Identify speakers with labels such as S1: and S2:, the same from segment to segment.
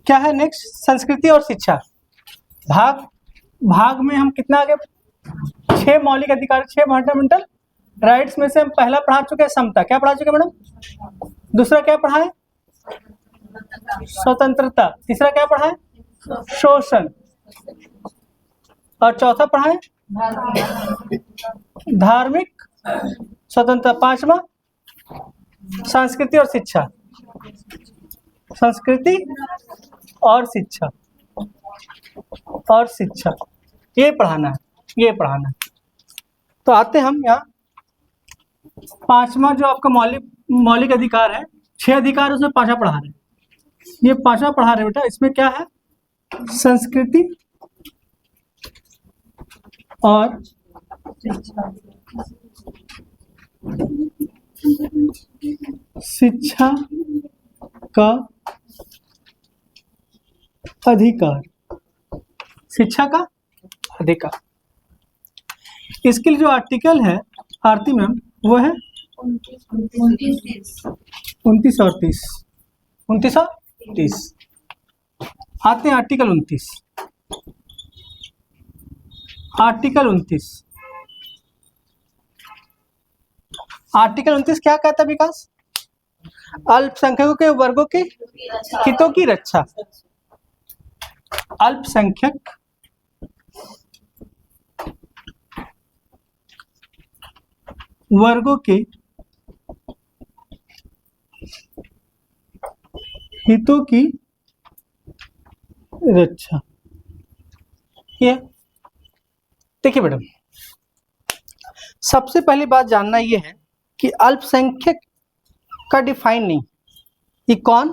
S1: क्या है नेक्स्ट? संस्कृति और शिक्षा। भाग में हम कितना आगे? 6 मौलिक अधिकार, 6 फंडामेंटल राइट्स में से हम पहला पढ़ा चुके हैं समता। क्या पढ़ा चुके मैडम? दूसरा क्या पढ़ा है? स्वतंत्रता। तीसरा क्या पढ़ा है? शोषण। और चौथा पढ़ा है धार्मिक स्वतंत्रता। पांचवा संस्कृति और शिक्षा। संस्कृति और शिक्षा ये पढ़ाना है। तो आते हम यहाँ पांचवा जो आपका मौलिक अधिकार है, 6 अधिकार उसमें पांचवा पढ़ा रहे हैं। ये पांचवा पढ़ा रहे बेटा। इसमें क्या है? संस्कृति और शिक्षा का अधिकार। शिक्षा का अधिकार, इसके लिए जो आर्टिकल है आरती मैम वो है 29 और 30। 29 और 30। आते हैं आर्टिकल 29। आर्टिकल 29 क्या कहता है विकास? अल्पसंख्यकों के वर्गों के हितों की रक्षा। अल्पसंख्यक वर्गों के हितों की रक्षा। ये देखिए मैडम, सबसे पहली बात जानना यह है कि अल्पसंख्यक का डिफाइन नहीं। ये कौन?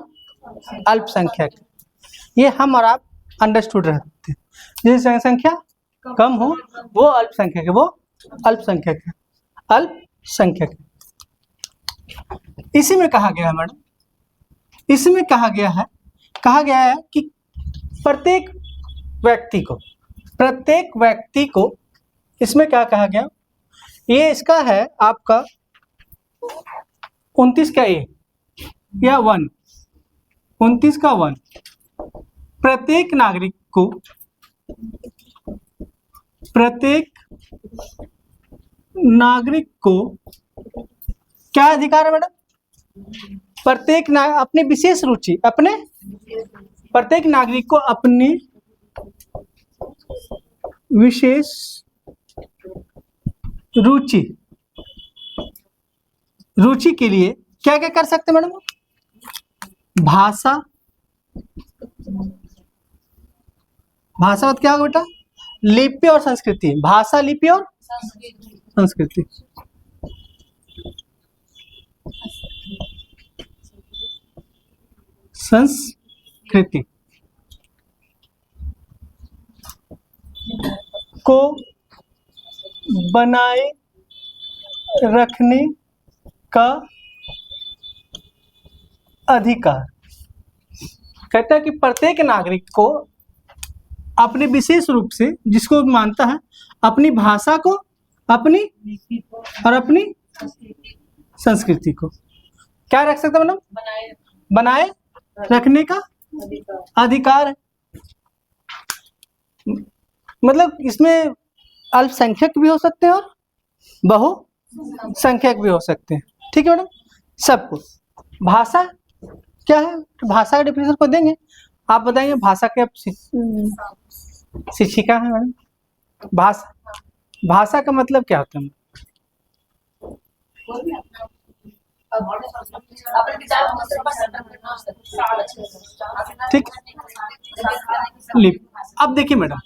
S1: अल्पसंख्यक। ये हम और आप अंडरस्टूड रहते हैं। जिसकी जनसंख्या कम हो वो अल्पसंख्यक है, वो अल्पसंख्यक है, अल्पसंख्यक। इसी में कहा गया है मैडम, इसमें कहा गया है कि प्रत्येक व्यक्ति को इसमें क्या कहा गया? ये इसका है आपका 29 का ए या 1, 29 का 1। प्रत्येक नागरिक को क्या अधिकार है मैडम? अपनी विशेष रुचि, प्रत्येक नागरिक को अपनी विशेष रुचि के लिए क्या क्या कर सकते हैं मैडम? भाषा क्या होगा बेटा? लिपि और संस्कृति। भाषा, लिपि और संस्कृति। संस्कृति को बनाए रखने का अधिकार। कहता है कि प्रत्येक नागरिक को अपने विशेष रूप से, जिसको मानता है, अपनी भाषा को, अपनी संस्कृति को क्या रख सकता है मैडम? बनाए रखने का अधिकार है। मतलब इसमें अल्पसंख्यक भी हो सकते हैं और बहुसंख्यक भी हो सकते हैं। ठीक है मैडम। सबको भाषा क्या है? भाषा का डेफिनेशन को देंगे, आप बताएंगे भाषा के शिक्षिका है मैडम। भाषा का मतलब क्या होता है? ठीक। अब देखिए मैडम,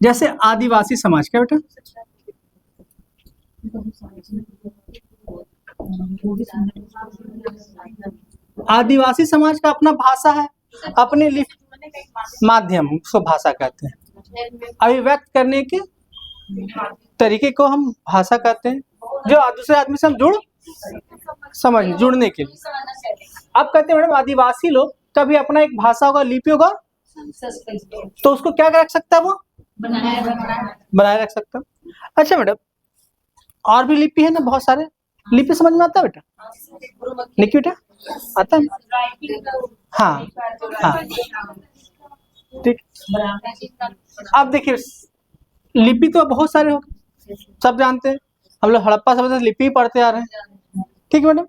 S1: जैसे आदिवासी समाज, क्या बेटा? आदिवासी समाज का अपना भाषा है, अपने माध्यम, उसको भाषा कहते हैं। अभिव्यक्त करने के तरीके को हम भाषा कहते हैं, जो दूसरे आदमी से हम जुड़ने के लिए। अब कहते हैं मैडम आदिवासी लोग का भी अपना एक भाषा होगा, लिपि होगा, तो उसको क्या रख सकता है? वो बनाए रख सकता है। अच्छा मैडम, और भी लिपि है ना, बहुत सारे लिपि समझ में आता है बेटा? लिखिए बेटा, आता है? हाँ हाँ ठीक। अब देखिए लिपि तो बहुत सारे हो, सब जानते हैं, हम लोग हड़प्पा सभ्यता से लिपि ही पढ़ते आ रहे हैं। ठीक है मैडम।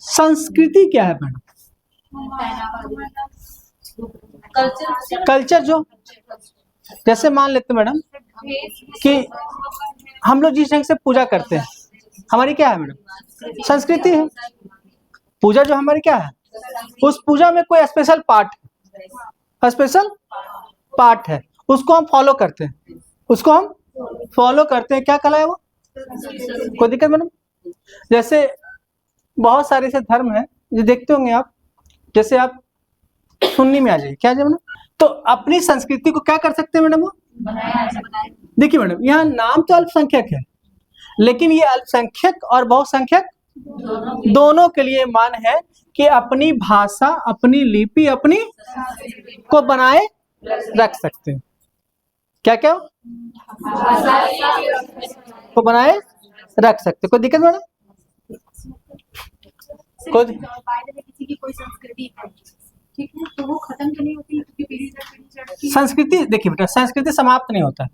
S1: संस्कृति क्या है मैडम? कल्चर जो, जैसे मान लेते मैडम कि हम लोग जिस ढंग से पूजा करते हैं, हमारी क्या है मैडम? संस्कृति है। पूजा जो हमारी क्या है, उस पूजा में कोई स्पेशल पार्ट है, उसको हम फॉलो करते हैं, क्या कहलाए वो? कोई दिक्कत मैडम? जैसे बहुत सारे ऐसे धर्म है जो देखते होंगे आप, जैसे आप सुन्नी में आ जाइए, क्या मैडम, तो अपनी संस्कृति को क्या कर सकते हैं मैडम वो? देखिए मैडम, यहाँ नाम तो अल्पसंख्यक है, लेकिन ये अल्पसंख्यक और बहुसंख्यक दोनों के लिए मान है कि अपनी भाषा, अपनी लिपि, अपनी को बनाए रख सकते हैं। क्या क्या को बनाए रख सकते, कोई दिक्कत मैडम?
S2: किसी की कोई संस्कृति है, ठीक है, तो वो खत्म तो नहीं होती, क्योंकि पीढ़ी दर पीढ़ी चढ़ती है।
S1: संस्कृति देखिए बेटा, संस्कृति समाप्त नहीं होता है,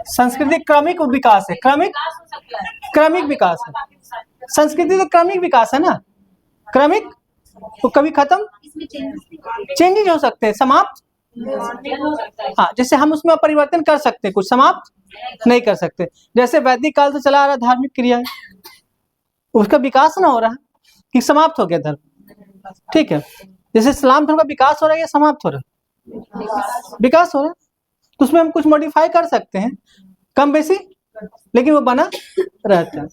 S1: संस्कृति क्रमिक विकास है, क्रमिक विकास है। संस्कृति तो क्रमिक विकास है ना, क्रमिक, तो कभी खत्म, चेंजेस हो सकते हैं, समाप्त, हाँ, जैसे हम उसमें परिवर्तन कर सकते हैं, कुछ समाप्त नहीं कर सकते। जैसे वैदिक काल से चला आ रहा धार्मिक क्रिया है, उसका विकास ना हो रहा है कि समाप्त हो गया धर्म, ठीक है। जैसे इस्लाम धर्म का विकास हो रहा है या समाप्त हो रहा है? विकास हो रहा है, तो उसमें हम कुछ मॉडिफाई कर सकते हैं, कम बेसी, लेकिन वो बना रहता है।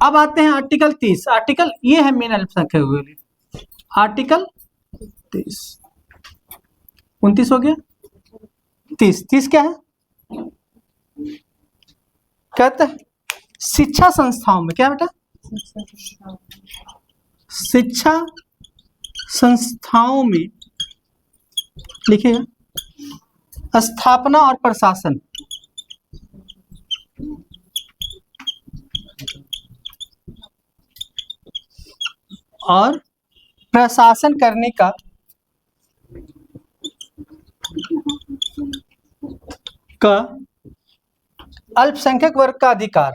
S1: अब आते हैं आर्टिकल 30। आर्टिकल ये है मेन अल्पसंख्यक के लिए, आर्टिकल 30, 29 हो गया, 30 क्या है? कहते हैं शिक्षा संस्थाओं में, क्या बेटा? शिक्षा संस्थाओं में लिखिएगा, स्थापना और प्रशासन, और प्रशासन करने का अल्पसंख्यक वर्ग का अधिकार,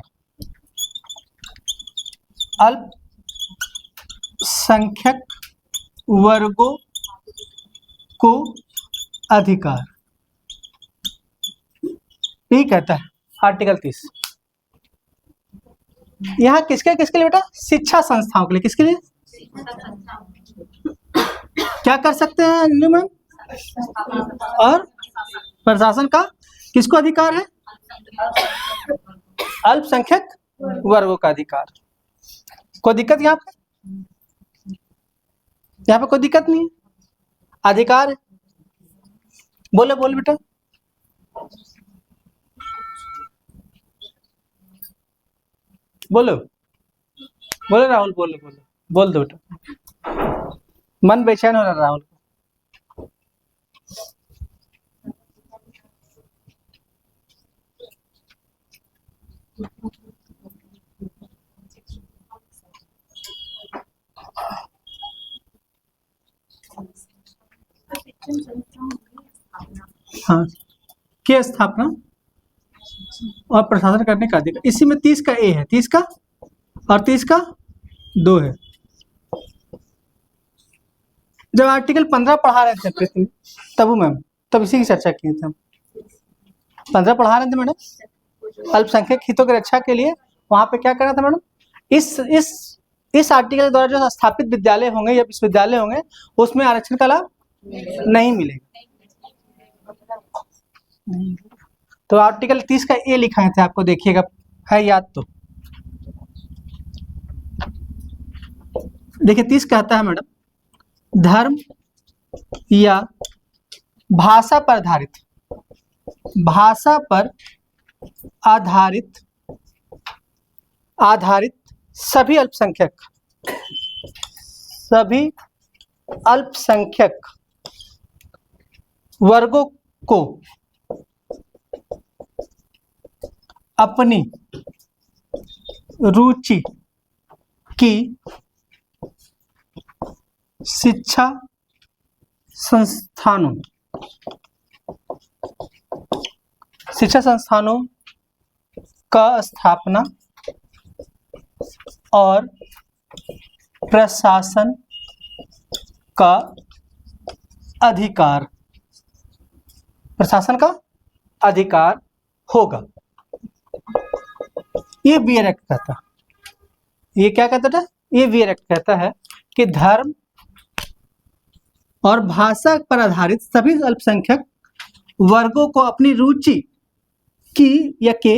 S1: अल्पसंख्यक वर्गों को अधिकार, यही कहता है आर्टिकल 30। यहाँ किसके लिए बेटा? शिक्षा संस्थाओं के लिए। किसके लिए? क्या कर सकते हैं मैम? और प्रशासन का किसको अधिकार है? अल्पसंख्यक वर्गों का अधिकार। कोई दिक्कत यहाँ पे? यहाँ पे कोई दिक्कत नहीं है, अधिकार है। बोले बेटा, बोलो राहुल, बोल दो बेटा, मन बेचैन हो रहा राहुल। हाँ, क्या स्थापना और प्रशासन करने का अधिकार, इसी में 30 का ए है, 30 का और 30 का 2 है। जब आर्टिकल 15 पढ़ा रहे थे पृथ्वी, तब इसी की चर्चा किए थे हम। 15 पढ़ा रहे थे मैडम, अल्पसंख्यक हितों की रक्षा के लिए। वहां पे क्या करना था मैडम? इस आर्टिकल के द्वारा जो स्थापित विद्यालय होंगे या विश्वविद्यालय होंगे, उसमें आरक्षण का लाभ नहीं मिलेगा। तो आर्टिकल 30 का ए लिखाए थे आपको, देखिएगा, है याद तो? देखिए 30 कहता है मैडम, धर्म या भाषा पर आधारित सभी अल्पसंख्यक वर्गों को अपनी रुचि कि शिक्षा संस्थानों का स्थापना और प्रशासन का अधिकार होगा। ये बियर एक्ट कहता है, ये क्या कहता था, ये बियर एक्ट कहता है कि धर्म और भाषा पर आधारित सभी अल्पसंख्यक वर्गों को अपनी रुचि की या के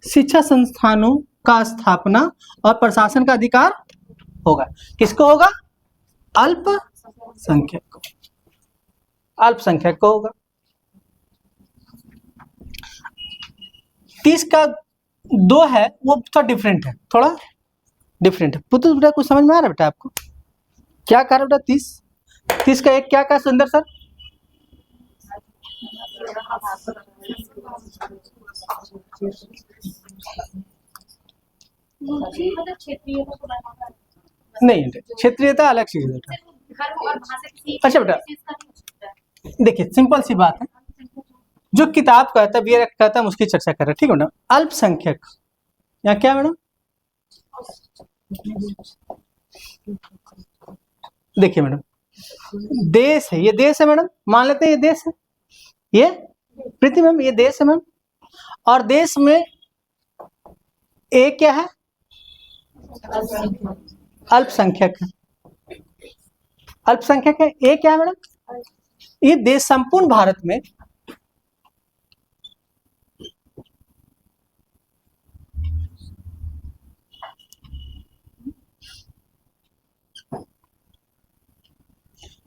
S1: शिक्षा संस्थानों का स्थापना और प्रशासन का अधिकार होगा। किसको होगा? अल्पसंख्यक को होगा। 30 का 2 है वो थोड़ा डिफरेंट है, पुतुल बेटा कुछ समझ में आ रहा है बेटा आपको? क्या कह रहा बेटा? 30 का 1 क्या कहा सुंदर सर?
S2: मतलब क्षेत्रीय को बनाना
S1: नहीं, क्षेत्रीयता अलग चीज है बेटा।
S2: धर्म और भाषा किसी
S1: अच्छा बेटा,
S2: चीज का नहीं हो सकता।
S1: देखिए सिंपल सी बात है, जो किताब कहता है बियर एक्ट कहता है हम उसकी चर्चा कर रहे हैं, ठीक है मैडम। अल्पसंख्यक यहाँ क्या मैडम? देखिए मैडम, देश है, ये देश है मैडम, मान लेते हैं ये देश है, ये प्रीति मैम ये देश है मैम, और देश में ए क्या है? अल्पसंख्यक है। अल्पसंख्यक है, ए क्या है मैडम? ये देश संपूर्ण भारत में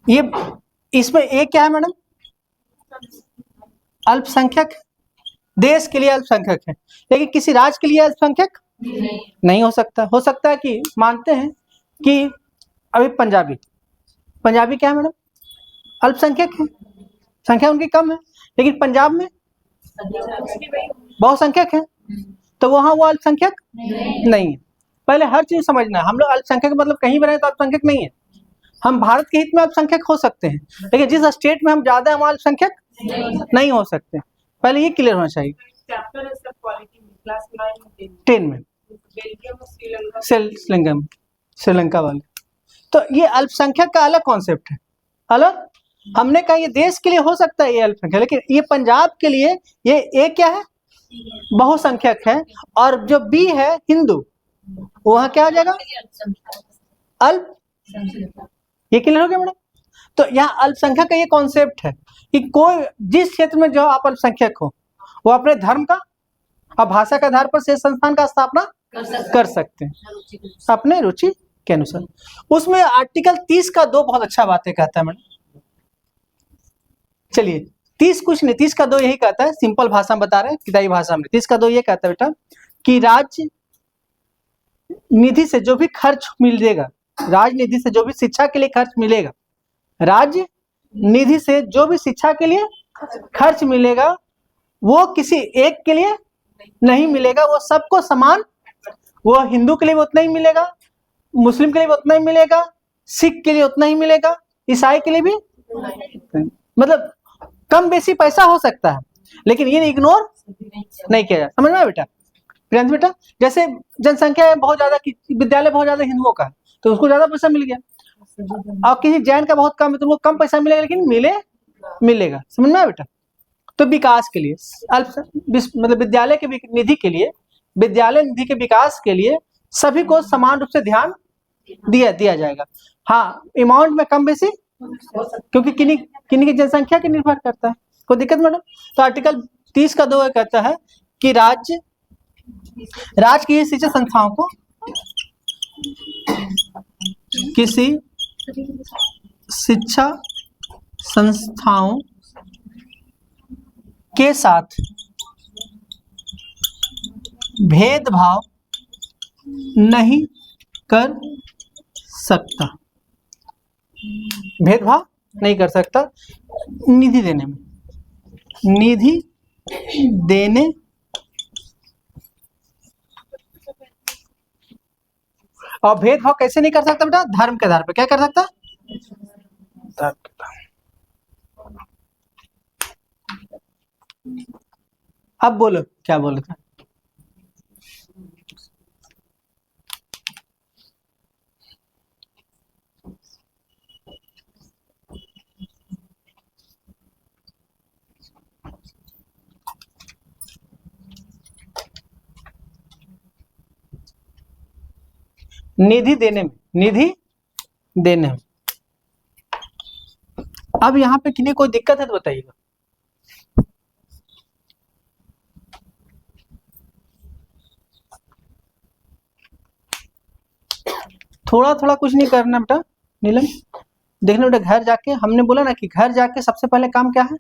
S1: ये इसमें ए क्या है मैडम? अल्पसंख्यक। देश के लिए अल्पसंख्यक है, लेकिन किसी राज्य के लिए अल्पसंख्यक नहीं हो सकता। हो सकता है कि मानते हैं कि अभी पंजाबी क्या है मैडम? अल्पसंख्यक है, संख्या उनकी कम है, लेकिन पंजाब में बहुसंख्यक है, तो वहां वो अल्पसंख्यक नहीं है। पहले हर चीज समझना है, हम लोग अल्पसंख्यक मतलब कहीं भी रहे तो अल्पसंख्यक नहीं है। हम भारत के हित में अल्पसंख्यक हो सकते हैं, लेकिन जिस स्टेट में हम ज्यादा हैं वहां अल्पसंख्यक नहीं हो सकते। पहले ये क्लियर होना चाहिए।
S3: चैप्टर है सब क्वालिटी में, क्लास 9
S1: 10 में
S3: बेल्जियम और श्रीलंका
S1: श्रीलंका वाले। तो ये अल्पसंख्यक का अलग कॉन्सेप्ट है, अलग। हमने कहा ये देश के लिए हो सकता है ये अल्पसंख्यक, लेकिन ये पंजाब के लिए ये ए क्या है? बहुसंख्यक है, और जो बी है हिंदू, वहां क्या हो जाएगा? अल्प। ये क्लियर हो गया मैडम? तो यहाँ अल्पसंख्यक का ये कॉन्सेप्ट है कि कोई जिस क्षेत्र में जो आप अल्पसंख्यक हो वो अपने धर्म का और भाषा के आधार पर से संस्थान का स्थापना कर सकते हैं अपने रुचि के अनुसार। उसमें आर्टिकल 30 का 2 बहुत अच्छा बातें कहता है मैडम। चलिए 30 कुछ नहीं, 30 का 2 यही कहता है, सिंपल भाषा में बता रहे हैं, किताबी भाषा में। 30 का 2 ये कहता है बेटा कि राज्य निधि से जो भी खर्च मिलेगा, राजनिधि से जो भी शिक्षा के लिए खर्च मिलेगा, राज्य निधि से जो भी शिक्षा के लिए खर्च मिलेगा वो किसी एक के लिए नहीं मिलेगा, वो सबको समान। वो हिंदू के लिए भी उतना ही मिलेगा, मुस्लिम के लिए भी उतना ही मिलेगा, सिख के लिए उतना ही मिलेगा, ईसाई के लिए भी। मतलब कम बेसी पैसा हो सकता है, लेकिन ये इग्नोर नहीं किया जाता। समझ में आया बेटा? प्रियांश बेटा, जैसे जनसंख्या है बहुत ज्यादा, विद्यालय बहुत ज्यादा हिंदुओं का है तो उसको ज्यादा पैसा मिल गया, और किसी जैन का बहुत कम है तो उनको कम पैसा मिलेगा, लेकिन मिलेगा। समझ में आया बेटा? तो विकास के लिए मतलब विद्यालय के निधि के लिए, विद्यालय निधि के विकास के लिए सभी को समान रूप से ध्यान दिया जाएगा। हाँ, अमाउंट में कम बेसी, क्योंकि किन्हीं की जनसंख्या के निर्भर करता है। कोई दिक्कत मैडम? तो आर्टिकल 30 का 2 कहता है कि राज्य की शिक्षा संस्थाओं को किसी शिक्षा संस्थाओं के साथ भेदभाव नहीं कर सकता, भेदभाव नहीं कर सकता निधि देने में। निधि देने और भेदभाव कैसे नहीं कर सकता बेटा? धर्म के आधार पे। क्या कर सकता? धर्म के आधार। अब बोलो क्या बोल रहे थे? निधि देने में, निधि देने में। अब यहाँ पे किन्हीं कोई दिक्कत है तो बताइएगा। थोड़ा थोड़ा कुछ नहीं करना बेटा नीलम, देखना बेटा घर जाके, हमने बोला ना कि घर जाके सबसे पहले काम क्या है?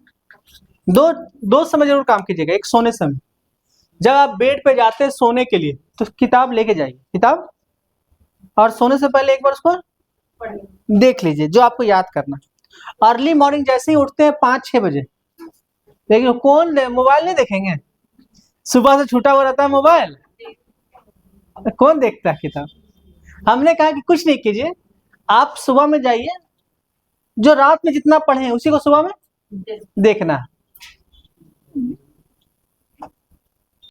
S1: दो समय जरूर काम कीजिएगा। एक सोने समय, जब आप बेड पे जाते हैं सोने के लिए तो किताब लेके जाइए, किताब, और सोने से पहले एक बार उसको देख लीजिए जो आपको याद करना। अर्ली मॉर्निंग जैसे ही उठते हैं 5-6 बजे, लेकिन कौन मोबाइल नहीं देखेंगे? सुबह से छूटा हुआ रहता है मोबाइल, कौन देखता है किताब? हमने कहा कि कुछ नहीं कीजिए, आप सुबह में जाइए, जो रात में जितना पढ़े हैं उसी को सुबह में देखना है।